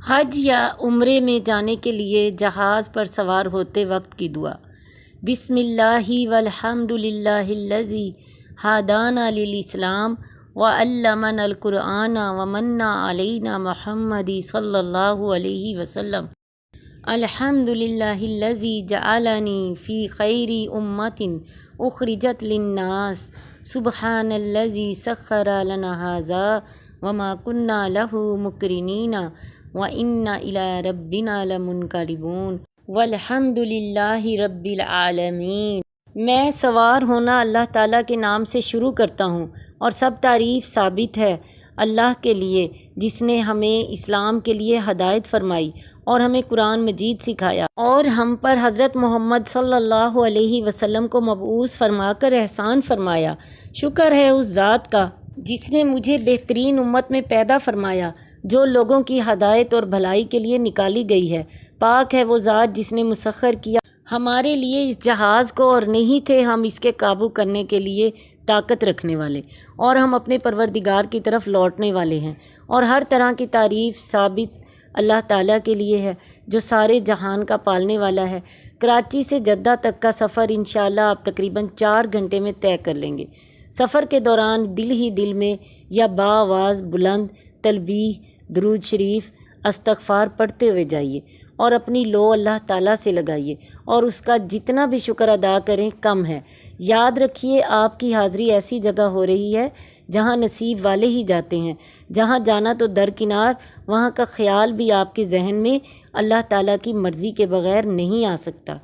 حج یا عمرے میں جانے کے لیے جہاز پر سوار ہوتے وقت کی دعا۔ بسم اللہ والحمد للہ الذی ہدانا للاسلام وعلمنا القرآن ومن علینا محمد صلی اللہ علیہ وسلم۔ الحمد للہ الذی جعلنی فی خیر امۃ اخرجت للناس سبحان الذی سخر لنا ھذا وما کنا لہ مقرنین وَإِنَّا إِلَىٰ رَبِّنَا لَمُنْقَلِبُونَ وَالْحَمْدُ لِلَّهِ رَبِّ الْعَالَمِينَ۔ میں سوار ہونا اللہ تعالیٰ کے نام سے شروع کرتا ہوں، اور سب تعریف ثابت ہے اللہ کے لیے جس نے ہمیں اسلام کے لیے ہدایت فرمائی اور ہمیں قرآن مجید سکھایا، اور ہم پر حضرت محمد صلی اللہ علیہ وسلم کو مبعوث فرما کر احسان فرمایا۔ شکر ہے اس ذات کا جس نے مجھے بہترین امت میں پیدا فرمایا جو لوگوں کی ہدایت اور بھلائی کے لیے نکالی گئی ہے۔ پاک ہے وہ ذات جس نے مسخر کیا ہمارے لیے اس جہاز کو، اور نہیں تھے ہم اس کے قابو کرنے کے لیے طاقت رکھنے والے، اور ہم اپنے پروردگار کی طرف لوٹنے والے ہیں، اور ہر طرح کی تعریف ثابت اللہ تعالیٰ کے لیے ہے جو سارے جہان کا پالنے والا ہے۔ کراچی سے جدہ تک کا سفر انشاءاللہ آپ تقریباً 4 گھنٹے میں طے کر لیں گے۔ سفر کے دوران دل ہی دل میں یا بآواز بلند تسبیح، درود شریف، استغفار پڑھتے ہوئے جائیے، اور اپنی لو اللہ تعالیٰ سے لگائیے، اور اس کا جتنا بھی شکر ادا کریں کم ہے۔ یاد رکھیے آپ کی حاضری ایسی جگہ ہو رہی ہے جہاں نصیب والے ہی جاتے ہیں، جہاں جانا تو درکنار، وہاں کا خیال بھی آپ کے ذہن میں اللہ تعالیٰ کی مرضی کے بغیر نہیں آ سکتا۔